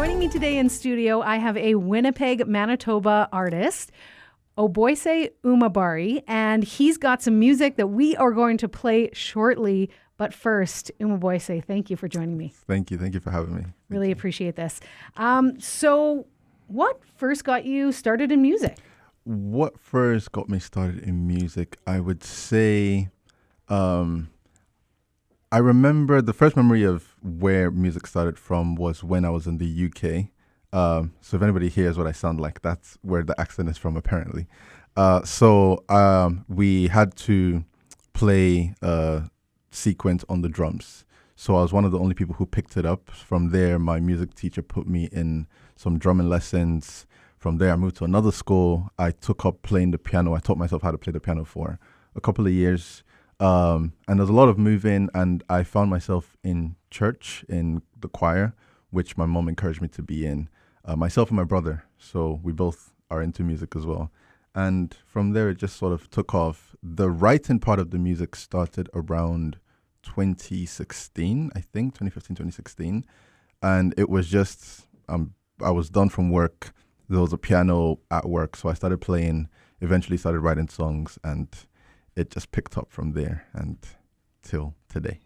Joining me today in studio, I have a Winnipeg, Manitoba artist, Oboise Umabari, and he's got some music that we are going to play shortly. But first, Oboise, thank you for joining me. Thank you. Thank you for having me. Really appreciate this. So what first got you started in music? What first got me started in music? I would say I remember the first memory of where music started from was when I was in the UK. So if anybody hears what I sound like, that's where the accent is from, apparently. So we had to play sequence on the drums. So I was one of the only people who picked it up. From there, my music teacher put me in some drumming lessons. From there, I moved to another school. I took up playing the piano. I taught myself how to play the piano for a couple of years. And there's a lot of moving, and I found myself in church, in the choir, which my mom encouraged me to be in, myself and my brother. So we both are into music as well. And from there, it just sort of took off. The writing part of the music started around 2016, I think, 2015, 2016. And it was just, I was done from work. There was a piano at work, so I started playing, eventually started writing songs, and it just picked up from there and till today.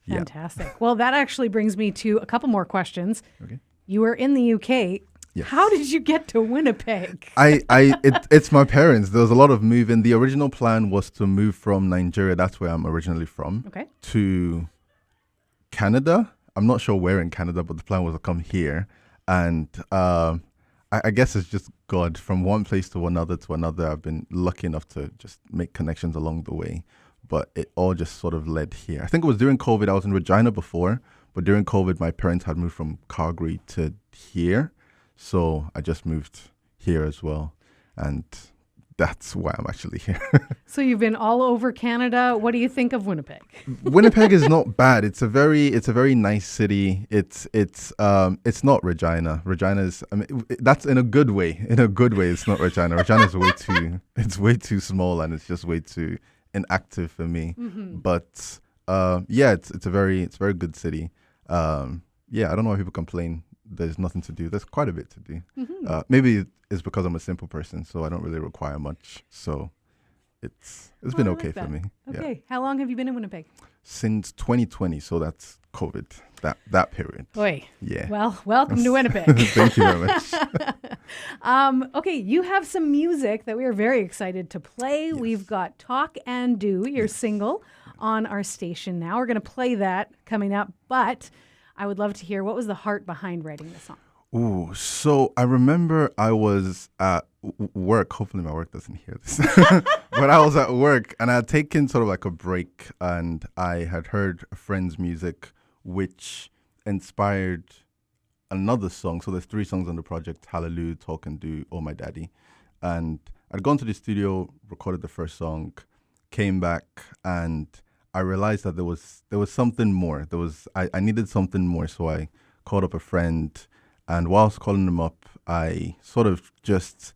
Fantastic. Yeah. Well, that actually brings me to a couple more questions. Okay. You were in the UK. Yes. How did you get to Winnipeg? It's my parents. There was a lot of moving. The original plan was to move from Nigeria, that's where I'm originally from, okay, to Canada. I'm not sure where in Canada, but the plan was to come here. And I guess it's just God. From one place to another, I've been lucky enough to just make connections along the way. But it all just sort of led here. I think it was during COVID. I was in Regina before, but during COVID, my parents had moved from Calgary to here. So I just moved here as well. And that's why I'm actually here. So you've been all over Canada. What do you think of Winnipeg? Winnipeg is not bad. It's a very nice city. It's not Regina. Regina is, I mean, that's in a good way. In a good way, it's not Regina. Regina is way too small, and it's just way too inactive for me. Mm-hmm. But yeah, it's a very good city. Yeah, I don't know why people complain there's nothing to do. There's quite a bit to do. Mm-hmm. Maybe it's because I'm a simple person, so I don't really require much. So it's been okay for me. Okay. Yeah. How long have you been in Winnipeg? Since 2020, so that's COVID, that period. Oy. Yeah. Well, welcome to Winnipeg. Thank you very much. Okay, you have some music that we are very excited to play. Yes. We've got Talk and Do, your single, on our station now. We're going to play that coming up, but I would love to hear, what was the heart behind writing the song? Ooh, so I remember I was at work. Hopefully my work doesn't hear this. But I was at work, and I had taken sort of like a break, and I had heard a friend's music, which inspired another song. So there's 3 songs on the project: Hallelujah, Talk and Do, Oh My Daddy. And I'd gone to the studio, recorded the first song, came back, and I realized that there was something more. I needed something more, so I called up a friend, and whilst calling him up, I sort of just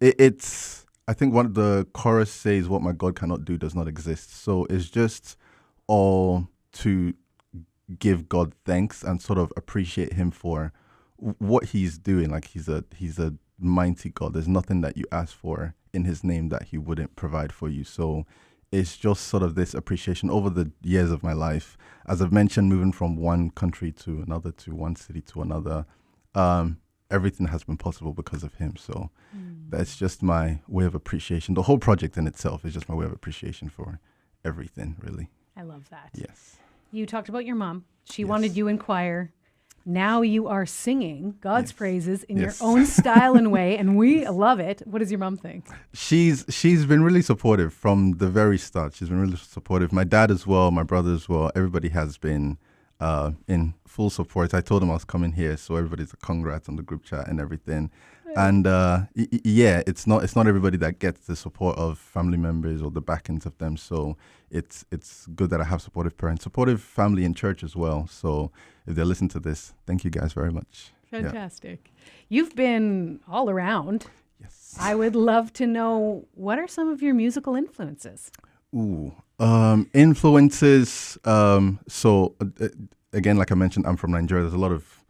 I think one of the chorus says, "What my God cannot do does not exist." So it's just all to give God thanks and sort of appreciate Him for what He's doing. Like He's a mighty God. There's nothing that you ask for in His name that He wouldn't provide for you. So it's just sort of this appreciation over the years of my life. As I've mentioned, moving from one country to another, to one city to another, everything has been possible because of Him. So that's just my way of appreciation. The whole project in itself is just my way of appreciation for everything, really. I love that. Yes. You talked about your mom. She wanted you in choir. Now you are singing God's praises in your own style and way, and we love it. What does your mom think? She's been really supportive from the very start. She's been really supportive. My dad as well, my brother as well. Everybody has been in full support. I told them I was coming here, so everybody's a congrats on the group chat and everything. And yeah, it's not everybody that gets the support of family members or the backings of them. So it's good that I have supportive parents, supportive family in church as well. So if they listen to this, thank you guys very much. Fantastic. Yeah. You've been all around. Yes. I would love to know, what are some of your musical influences? Ooh, influences. So again, like I mentioned, I'm from Nigeria. There's a lot of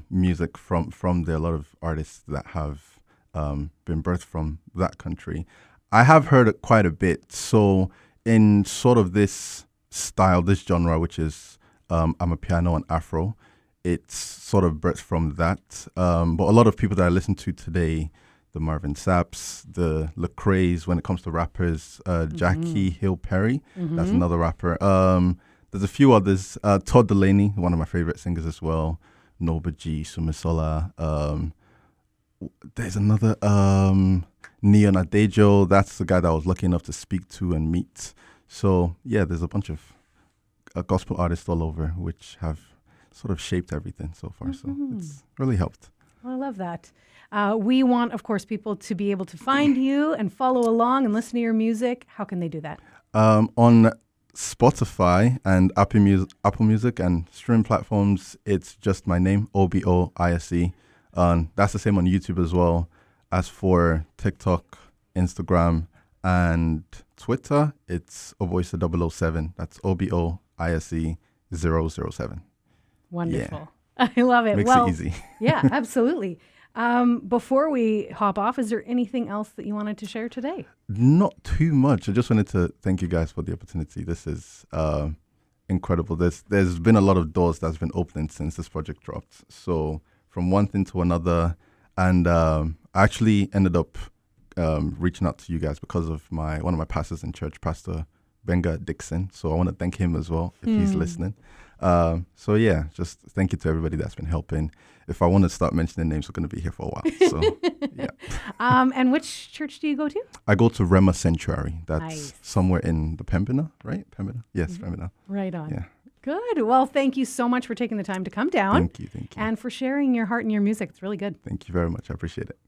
music from there. A lot of artists that have been birthed from that country. I have heard it quite a bit. So in sort of this style, this genre, which is Amapiano and Afro, it's sort of birthed from that. But a lot of people that I listen to today, the Marvin Saps, the Lecrae's, when it comes to rappers, Jackie Hill Perry, that's another rapper. There's a few others. Todd Delaney, one of my favorite singers as well. Noba G, Sumisola. There's another Neon Adejo. That's the guy that I was lucky enough to speak to and meet. So yeah, there's a bunch of gospel artists all over which have sort of shaped everything so far. So it's really helped. Well, I love that. We want, of course, people to be able to find you and follow along and listen to your music. How can they do that? On Spotify and Apple Music and streaming platforms, it's just my name, Oboise. That's the same on YouTube as well. As for TikTok, Instagram, and Twitter, it's Oboise 007. That's Oboise 007. Wonderful. Yeah. I love it. Makes it easy. Yeah, absolutely. Before we hop off, is there anything else that you wanted to share today? Not too much. I just wanted to thank you guys for the opportunity. This is incredible. There's been a lot of doors that's been opening since this project dropped. So from one thing to another, and I actually ended up reaching out to you guys because of one of my pastors in church, Pastor Benga Dixon. So I want to thank him as well if he's listening. So yeah, just thank you to everybody that's been helping. If I want to start mentioning names, we're going to be here for a while. So yeah. And which church do you go to? I go to Rema Sanctuary. That's nice. Somewhere in the Pembina, right? Pembina? Yes, Pembina. Right on. Yeah. Good. Well, thank you so much for taking the time to come down. Thank you. And for sharing your heart and your music. It's really good. Thank you very much. I appreciate it.